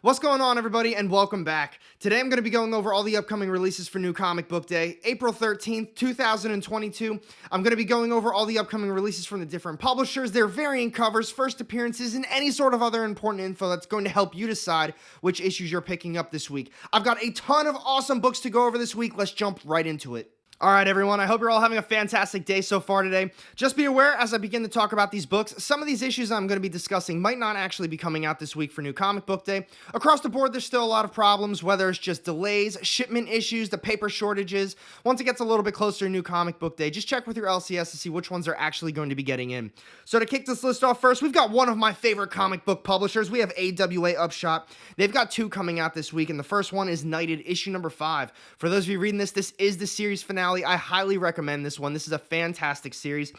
What's going on, everybody, and welcome back. Today I'm going to be going over all the upcoming releases for New Comic Book Day, April 13th, 2022. I'm going to be going over all the upcoming releases from the different publishers, their variant covers, first appearances, and any sort of other important info that's going to help you decide which issues you're picking up this week. I've got a ton of awesome books to go over this week. Let's jump right into it. Alright everyone, I hope you're all having a fantastic day so far today. Just be aware, as I begin to talk about these books, some of these issues I'm going to be discussing might not actually be coming out this week for New Comic Book Day. Across the board, there's still a lot of problems, whether it's just delays, shipment issues, the paper shortages. Once it gets a little bit closer to New Comic Book Day, just check with your LCS to see which ones are actually going to be getting in. So to kick this list off first, we've got one of my favorite comic book publishers. We have AWA Upshot. They've got two coming out this week, and the first one is Knighted, issue number 5. For those of you reading this is the series finale. I highly recommend this one. This is a fantastic series.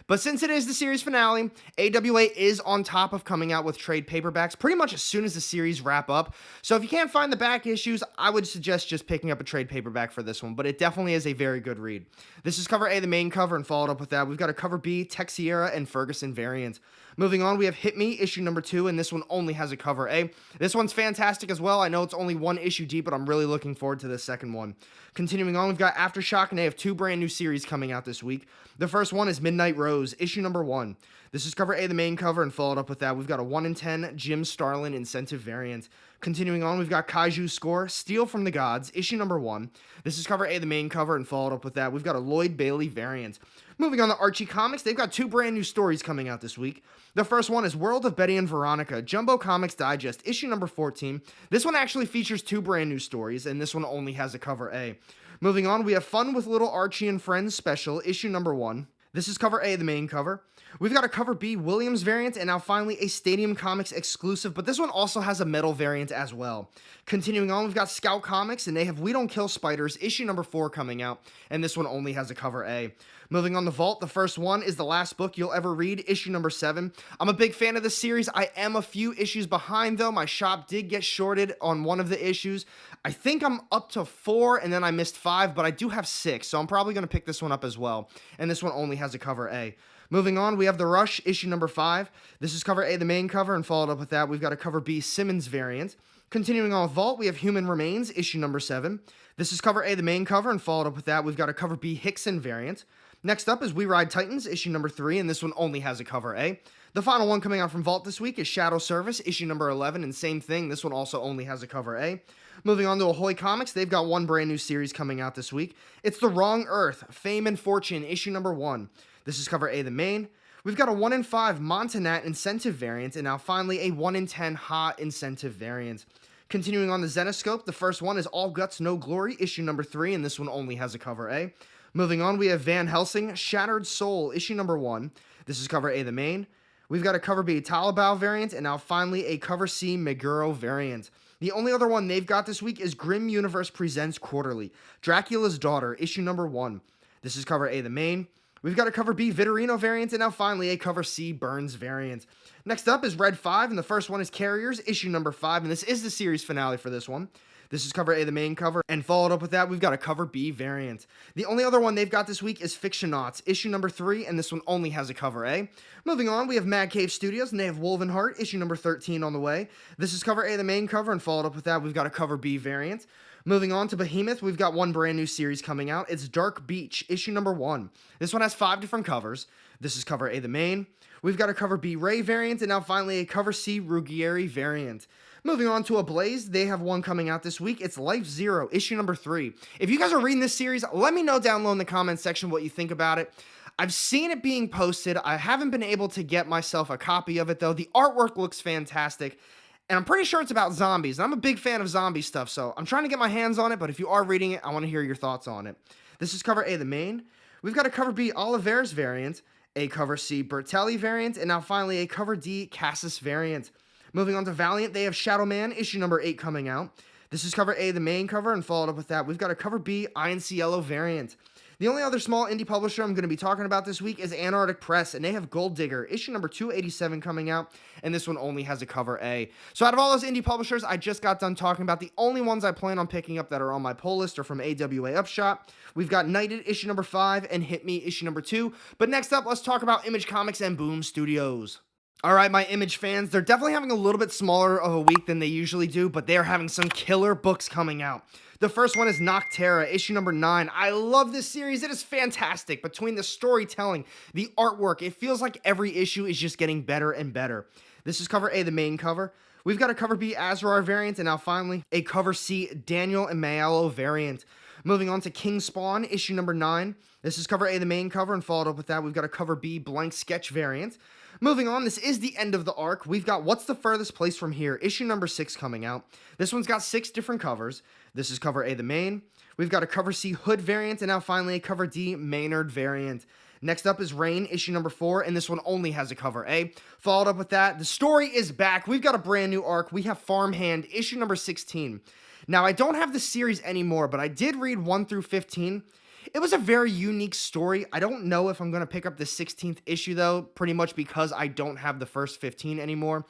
But since it is the series finale, AWA is on top of coming out with trade paperbacks pretty much as soon as the series wrap up. So if you can't find the back issues, I would suggest just picking up a trade paperback for this one, but it definitely is a very good read. This is cover A, the main cover, and followed up with that, we've got a cover B, Texiera and Ferguson variant. Moving on, we have Hit Me, issue number 2, and this one only has a cover A. This one's fantastic as well. I know it's only one issue deep, but I'm really looking forward to the second one. Continuing on, we've got Aftershock, and they have two brand new series coming out this week. The first one is Midnight Rose, issue number 1. This is cover A, the main cover, and followed up with that, we've got a 1 in 10 Jim Starlin incentive variant. Continuing on, we've got Kaiju Score, Steal from the Gods, issue number 1. This is cover A, the main cover, and followed up with that, we've got a Lloyd Bailey variant. Moving on to ARCOMICS, they've got two brand new stories coming out this week. The first one is World of Betty and Veronica, Jumbo Comics Digest, issue number 14. This one actually features two brand new stories, and this one only has a cover A. Moving on, we have Fun with Little Archie and Friends Special, issue number 1. This is cover A, the main cover. We've got a cover B, Williams variant, and now finally a Stadium Comics exclusive, but this one also has a metal variant as well. Continuing on, we've got Scout Comics, and they have We Don't Kill Spiders, issue number 4 coming out, and this one only has a cover A. Moving on to Vault, the first one is The Last Book You'll Ever Read, issue number 7. I'm a big fan of this series. I am a few issues behind, though. My shop did get shorted on one of the issues. I think I'm up to 4, and then I missed 5, but I do have 6, so I'm probably going to pick this one up as well, and this one only has a cover A. Moving on, we have The Rush, issue number 5. This is cover A, the main cover, and followed up with that, we've got a cover B, Simmons variant. Continuing on with Vault, we have Human Remains, issue number 7. This is cover A, the main cover, and followed up with that, we've got a cover B, Hickson variant. Next up is We Ride Titans, issue number 3, and this one only has a cover A. The final one coming out from Vault this week is Shadow Service, issue number 11, and same thing, this one also only has a cover A. Moving on to Ahoy Comics, they've got one brand new series coming out this week. It's The Wrong Earth, Fame and Fortune, issue number 1. This is cover A, the main. We've got a 1 in 5 Montanat incentive variant, and now finally a 1 in 10 Ha incentive variant. Continuing on the Zenoscope, the first one is All Guts, No Glory, issue number 3, and this one only has a cover A. Moving on, we have Van Helsing, Shattered Soul, issue number 1. This is cover A, the main. We've got a cover B Talabao variant, and now finally a cover C Meguro variant. The only other one they've got this week is Grimm Universe Presents Quarterly, Dracula's Daughter, issue number 1. This is cover A, the main. We've got a cover B Vitorino variant, and now finally a cover C Burns variant. Next up is Red 5, and the first one is Carriers, issue number 5, and this is the series finale for this one. This is cover A, the main cover, and followed up with that, we've got a cover B variant. The only other one they've got this week is Fictionauts, issue number 3, and this one only has a cover A. Moving on, we have Mad Cave Studios, and they have Woven Heart, issue number 13 on the way. This is cover A, the main cover, and followed up with that, we've got a cover B variant. Moving on to Behemoth, we've got one brand new series coming out. It's Dark Beach, issue number 1. This one has 5 different covers. This is cover A, the main. We've got a cover B Ray variant, and now finally a cover C Ruggieri variant. Moving on to Ablaze, they have one coming out this week. It's Life Zero, issue number 3. If you guys are reading this series, let me know down low in the comments section what you think about it. I've seen it being posted. I haven't been able to get myself a copy of it, though. The artwork looks fantastic, and I'm pretty sure it's about zombies. I'm a big fan of zombie stuff, so I'm trying to get my hands on it, but if you are reading it, I want to hear your thoughts on it. This is cover A, the main. We've got a cover B Oliveras variant, a cover C Bertelli variant, and now finally a cover D Cassis variant. Moving on to Valiant, they have Shadow Man, issue number 8 coming out. This is cover A, the main cover, and followed up with that, we've got a cover B Cielo variant. The only other small indie publisher I'm going to be talking about this week is Antarctic Press, and they have Gold Digger, issue number 287 coming out, and this one only has a cover A. So out of all those indie publishers I just got done talking about, the only ones I plan on picking up that are on my pull list are from AWA Upshot. We've got Knighted, issue number 5, and Hit Me, issue number 2. But next up, let's talk about Image Comics and Boom Studios. All right, my Image fans, they're definitely having a little bit smaller of a week than they usually do, but they're having some killer books coming out. The first one is Noctera, issue number 9. I love this series. It is fantastic. Between the storytelling, the artwork, it feels like every issue is just getting better and better. This is cover A, the main cover. We've got a cover B Azrar variant, and now finally a cover C Daniel and Mayalo variant. Moving on to King Spawn, issue number 9. This is cover A, the main cover, and followed up with that, we've got a cover B blank sketch variant. Moving on, this is the end of the arc. We've got What's the Furthest Place from Here, issue number 6 coming out. This one's got 6 different covers. This is cover A, the main. We've got a cover C Hood variant, and now finally a cover D Maynard variant. Next up is Rain, issue number 4, and this one only has a cover A. Followed up with that, the story is back. We've got a brand new arc. We have Farmhand, issue number 16. Now, I don't have the series anymore, but I did read 1 through 15. It was a very unique story. I don't know if I'm going to pick up the 16th issue, though, pretty much because I don't have the first 15 anymore.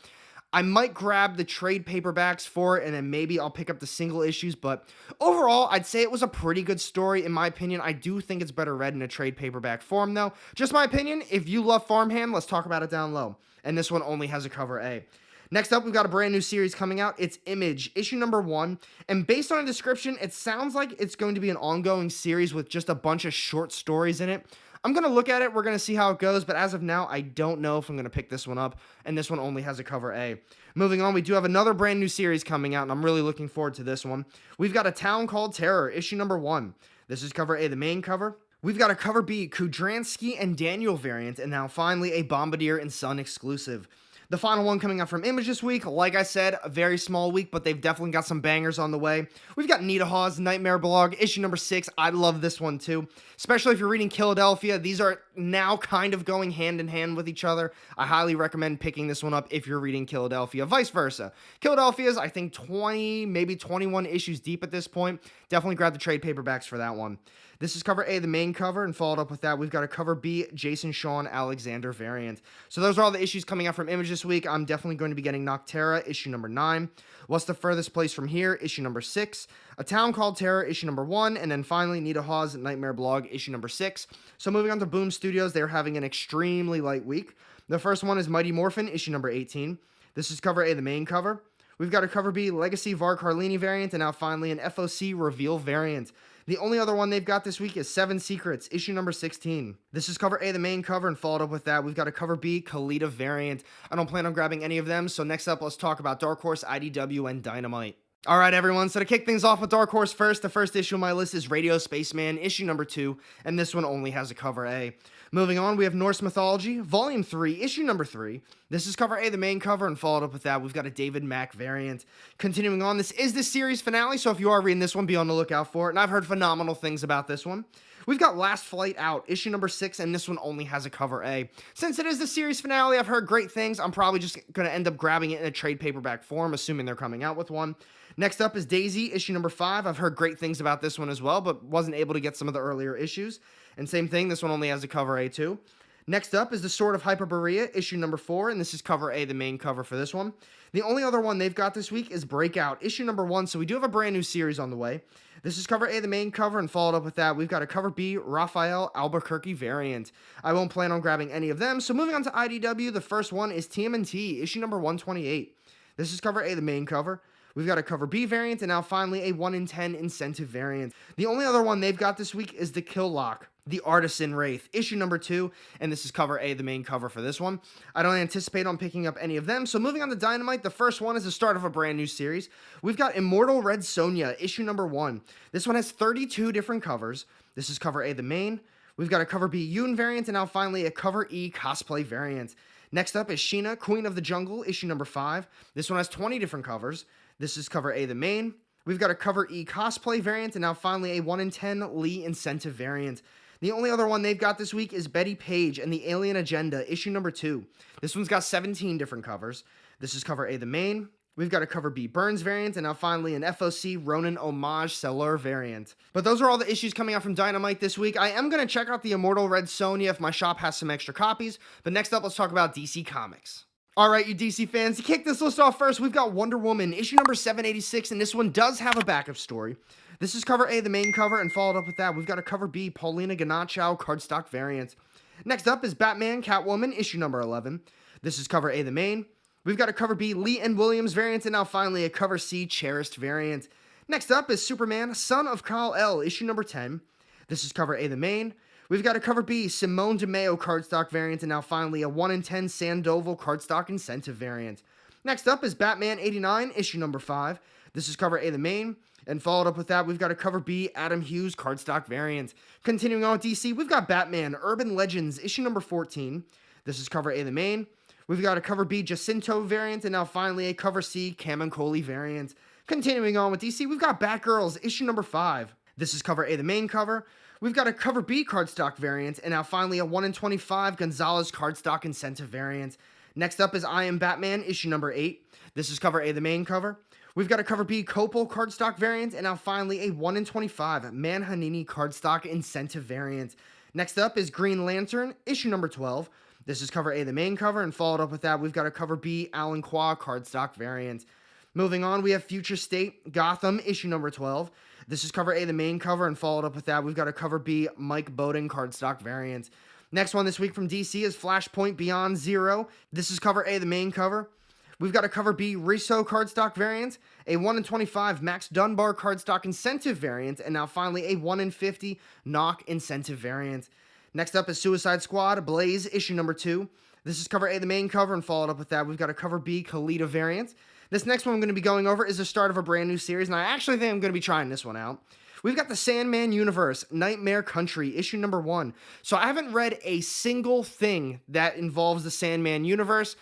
I might grab the trade paperbacks for it, and then maybe I'll pick up the single issues, but overall, I'd say it was a pretty good story, in my opinion. I do think it's better read in a trade paperback form, though. Just my opinion. If you love Farmhand, let's talk about it down low. And this one only has a cover A. Next up, we've got a brand new series coming out. It's Image, issue number 1, and based on a description, it sounds like it's going to be an ongoing series with just a bunch of short stories in it. I'm going to look at it, we're going to see how it goes, but as of now, I don't know if I'm going to pick this one up, and this one only has a cover A. Moving on, we do have another brand new series coming out, and I'm really looking forward to this one. We've got A Town Called Terror, issue number 1. This is cover A, the main cover. We've got a cover B, Kudransky and Daniel variant, and now finally a Bombardier and Son exclusive. The final one coming out from Image this week, like I said, a very small week, but they've definitely got some bangers on the way. We've got Nita Hawes' Nightmare Blog, issue number 6. I love this one too, especially if you're reading Philadelphia. These are now kind of going hand in hand with each other. I highly recommend picking this one up if you're reading Philadelphia, vice versa. Philadelphia's, I think, 20, maybe 21 issues deep at this point. Definitely grab the trade paperbacks for that one. This is cover A, the main cover, and followed up with that, we've got a cover B, Jason Shawn Alexander variant. So those are all the issues coming out from Image this week. I'm definitely going to be getting Noctera, issue number 9. What's the Furthest Place from Here, issue number 6. A Town Called Terror, issue number 1. And then finally, Nita Hawes' Nightmare Blog, issue number 6. So moving on to Boom Studios, they're having an extremely light week. The first one is Mighty Morphin, issue number 18. This is cover A, the main cover. We've got a cover B, Legacy Var Carlini variant, and now finally an FOC Reveal variant. The only other one they've got this week is 7 Secrets, issue number 16. This is cover A, the main cover, and followed up with that, we've got a cover B, Kalita variant. I don't plan on grabbing any of them, so next up, let's talk about Dark Horse, IDW, and Dynamite. All right, everyone, so to kick things off with Dark Horse first, the first issue on my list is Radio Spaceman, issue number 2, and this one only has a cover A. Moving on, we have Norse Mythology, volume 3, issue number 3. This is cover A, the main cover, and followed up with that, we've got a David Mack variant. Continuing on, this is the series finale, so if you are reading this one, be on the lookout for it, and I've heard phenomenal things about this one. We've got Last Flight Out, issue number 6, and this one only has a cover A. Since it is the series finale, I've heard great things. I'm probably just going to end up grabbing it in a trade paperback form, assuming they're coming out with one. Next up is Daisy, issue number 5. I've heard great things about this one as well, but wasn't able to get some of the earlier issues. And same thing, this one only has a cover A too. Next up is The Sword of Hyperborea, issue number 4, and this is cover A, the main cover for this one. The only other one they've got this week is Breakout, issue number 1, so we do have a brand new series on the way. This is cover A, the main cover, and followed up with that, we've got a cover B, Raphael Albuquerque variant. I won't plan on grabbing any of them, so moving on to IDW, the first one is TMNT, issue number 128. This is cover A, the main cover. We've got a cover B variant, and now finally a 1 in 10 incentive variant. The only other one they've got this week is the Kill Lock, the Artisan Wraith, issue number 2, and this is cover A, the main cover for this one. I don't anticipate on picking up any of them, so moving on to Dynamite, the first one is the start of a brand new series. We've got Immortal Red Sonja, issue number 1. This one has 32 different covers. This is cover A, the main. We've got a cover B Yoon variant, and now finally a cover E cosplay variant. Next up is Sheena, Queen of the Jungle, issue number 5. This one has 20 different covers. This is cover A, the main. We've got a cover E cosplay variant, and now finally a 1 in 10 Lee incentive variant. The only other one they've got this week is Betty Page and the Alien Agenda, issue number 2. This one's got 17 different covers. This is cover A, the main. We've got a cover B Burns variant, and now finally an FOC Ronin Homage Seller variant. But those are all the issues coming out from Dynamite this week. I am going to check out the Immortal Red Sonja if my shop has some extra copies. But next up, let's talk about DC Comics. All right, you DC fans, to kick this list off first, we've got Wonder Woman, issue number 786, and this one does have a backup story. This is cover A, the main cover, and followed up with that, we've got a cover B, Paulina Ganachow cardstock variant. Next up is Batman Catwoman, issue number 11. This is cover A, the main. We've got a cover B, Lee and Williams variant, and now finally a cover C, cherished variant. Next up is Superman, Son of Kal-El, issue number 10. This is cover A, the main. We've got a cover B, Simone DeMeo cardstock variant, and now finally a 1 in 10 Sandoval cardstock incentive variant. Next up is Batman 89, issue number 5. This is cover A, the main. And followed up with that, we've got a cover B, Adam Hughes cardstock variant. Continuing on with DC, we've got Batman Urban Legends, issue number 14. This is cover A, the main. We've got a cover B, Jacinto variant, and now finally a cover C, Camuncoli variant. Continuing on with DC, we've got Batgirls, issue number 5. This is cover A, the main cover. We've got a cover B cardstock variant, and now finally a 1 in 25 Gonzalez cardstock incentive variant. Next up is I Am Batman, issue number 8. This is cover A, the main cover. We've got a cover B Copel cardstock variant, and now finally a 1 in 25 Manhanini cardstock incentive variant. Next up is Green Lantern, issue number 12. This is cover A, the main cover, and followed up with that, we've got a cover B Alan Qua cardstock variant. Moving on, we have Future State Gotham, issue number 12. This is cover A, the main cover, and followed up with that, we've got a cover B Mike Bowden cardstock variant. Next one this week from DC is Flashpoint Beyond Zero. This is cover A, the main cover. We've got a cover B Riso cardstock variant, a 1 in 25 Max Dunbar cardstock incentive variant, and now finally a 1 in 50 Knock incentive variant. Next up is Suicide Squad Blaze, issue number 2. This is cover A, the main cover, and followed up with that, we've got a cover B Kalita variant. This next one I'm going to be going over is the start of a brand new series, and I actually think I'm going to be trying this one out. We've got the Sandman Universe, Nightmare Country, issue number 1. So I haven't read a single thing that involves the Sandman Universe.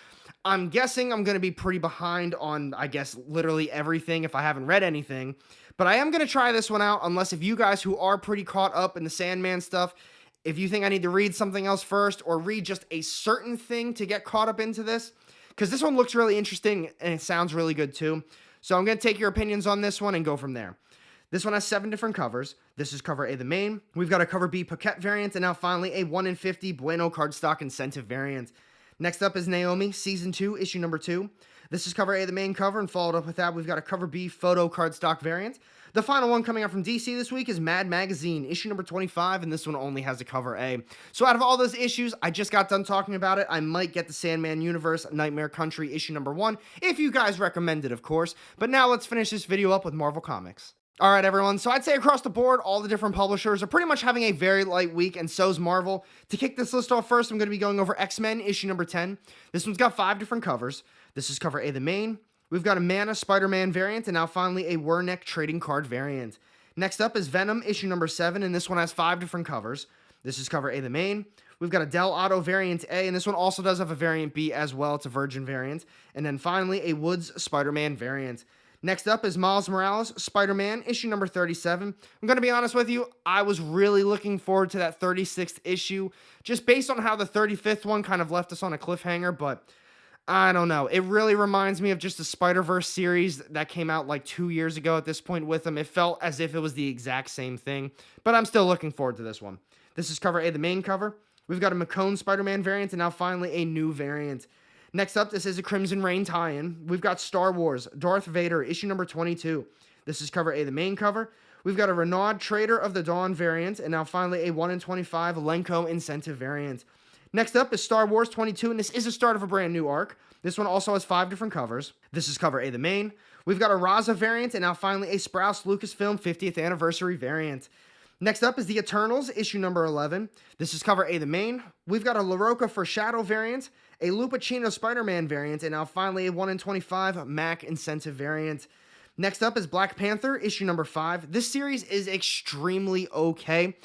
I'm guessing I'm going to be pretty behind on, I guess, literally everything if I haven't read anything. But I am going to try this one out, unless if you guys who are pretty caught up in the Sandman stuff, if you think I need to read something else first or read just a certain thing to get caught up into this, because this one looks really interesting and it sounds really good too. So I'm going to take your opinions on this one and go from there. This one has 7 different covers. This is cover A, the main. We've got a cover B Paquette variant, and now finally a 1 in 50 Bueno cardstock incentive variant. Next up is Naomi, Season 2, issue number 2. This is cover A, the main cover, and followed up with that, we've got a cover B photo cardstock variant. The final one coming out from DC this week is Mad Magazine, issue number 25, and this one only has a cover A. So out of all those issues, I just got done talking about it. I might get the Sandman Universe, Nightmare Country, issue number 1, if you guys recommend it, of course. But now let's finish this video up with Marvel Comics. Alright everyone, so I'd say across the board, all the different publishers are pretty much having a very light week, and so's Marvel. To kick this list off first, I'm going to be going over X-Men, issue number 10. This one's got 5 different covers. This is cover A, the main. We've got a Mana Spider-Man variant, and now finally a Wernick trading card variant. Next up is Venom, issue number 7, and this one has 5 different covers. This is cover A, the main. We've got a Del Auto variant A, and this one also does have a variant B as well. It's a Virgin variant. And then finally, a Woods Spider-Man variant. Next up is Miles Morales, Spider-Man, issue number 37. I'm going to be honest with you, I was really looking forward to that 36th issue, just based on how the 35th one kind of left us on a cliffhanger, but I don't know. It really reminds me of just the Spider-Verse series that came out like 2 years ago at this point with them. It felt as if it was the exact same thing, but I'm still looking forward to this one. This is cover A, the main cover. We've got a McCone Spider-Man variant, and now finally a new variant. Next up, this is a Crimson Reign tie-in. We've got Star Wars, Darth Vader, issue number 22. This is cover A, the main cover. We've got a Renaud Trader of the Dawn variant, and now finally a 1 in 25 Lenko incentive variant. Next up is Star Wars 22, and this is the start of a brand new arc. This one also has 5 different covers. This is cover A, the main. We've got a Raza variant, and now finally a Sprouse Lucasfilm 50th anniversary variant. Next up is the Eternals, issue number 11. This is cover A, the main. We've got a LaRocca for Shadow variant, a Lupacino Spider-Man variant, and now finally a 1 in 25 Mac incentive variant. Next up is Black Panther, issue number 5. This series is extremely okay.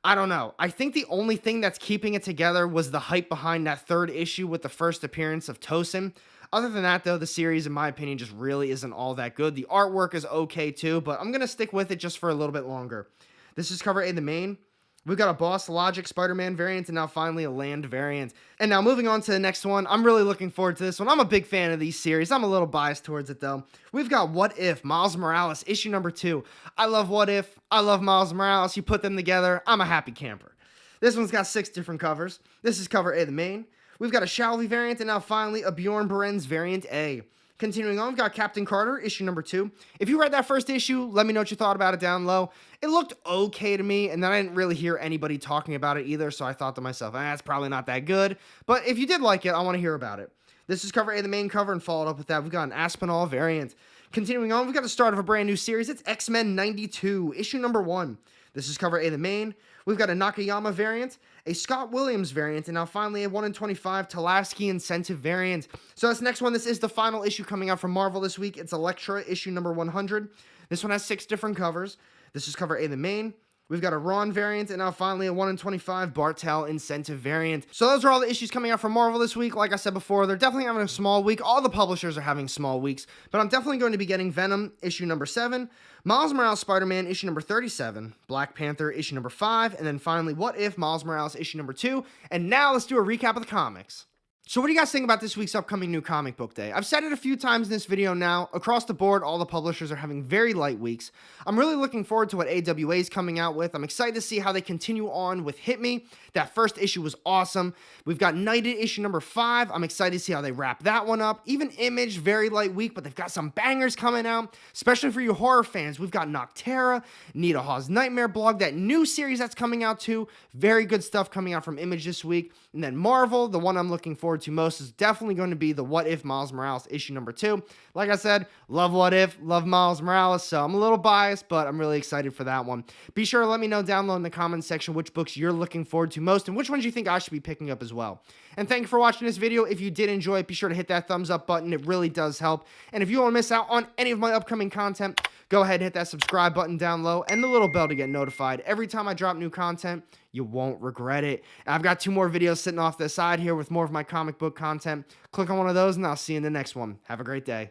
I don't know. I think the only thing that's keeping it together was the hype behind that 3rd issue with the first appearance of Tosin. Other than that, though, the series, in my opinion, just really isn't all that good. The artwork is okay, too, but I'm going to stick with it just for a little bit longer. This is cover A, the main. We've got a Boss Logic Spider-Man variant, and now finally a Land variant. And now moving on to the next one, I'm really looking forward to this one. I'm a big fan of these series. I'm a little biased towards it, though. We've got What If, Miles Morales, issue number 2. I love What If. I love Miles Morales. You put them together, I'm a happy camper. This one's got 6 different covers. This is cover A, the main. We've got a Shalvey variant, and now finally a Bjorn Berens variant A. Continuing on, we've got Captain Carter, issue number 2. If you read that first issue, let me know what you thought about it down low. It looked okay to me, and then I didn't really hear anybody talking about it either, so I thought to myself, it's probably not that good. But if you did like it, I want to hear about it. This is cover A, the main cover, and followed up with that, we've got an Aspinall variant. Continuing on, we've got the start of a brand new series. It's X-Men 92, issue number 1. This is cover A, the main. We've got a Nakayama variant, a Scott Williams variant, and now finally a 1 in 25 Talaski incentive variant. So this next one, this is the final issue coming out from Marvel this week. It's Elektra, issue number 100. This one has 6 different covers. This is cover A, the main. We've got a Ron variant, and now finally a 1 in 25 Bartel incentive variant. So those are all the issues coming out from Marvel this week. Like I said before, they're definitely having a small week. All the publishers are having small weeks, but I'm definitely going to be getting Venom, issue number 7, Miles Morales Spider-Man, issue number 37, Black Panther, issue number 5, and then finally, What If, Miles Morales, issue number 2. And now let's do a recap of the comics. So what do you guys think about this week's upcoming new comic book day? I've said it a few times in this video now. Across the board, all the publishers are having very light weeks. I'm really looking forward to what AWA is coming out with. I'm excited to see how they continue on with Hit Me. That first issue was awesome. We've got Knighted issue number 5. I'm excited to see how they wrap that one up. Even Image, very light week, but they've got some bangers coming out, especially for you horror fans. We've got Noctera, Nita Hawes' Nightmare blog, that new series that's coming out too. Very good stuff coming out from Image this week. And then Marvel, the one I'm looking forward to most is definitely going to be the What If Miles Morales issue number 2. Like I said, love What If, love Miles Morales, so I'm a little biased, but I'm really excited for that one. Be sure to let me know down below in the comments section which books you're looking forward to most and which ones you think I should be picking up as well. And thank you for watching this video. If you did enjoy it, be sure to hit that thumbs up button. It really does help. And if you want to miss out on any of my upcoming content, go ahead and hit that subscribe button down low and the little bell to get notified every time I drop new content. You won't regret it. And I've got 2 more videos sitting off the side here with more of my comic book content. Click on one of those and I'll see you in the next one. Have a great day.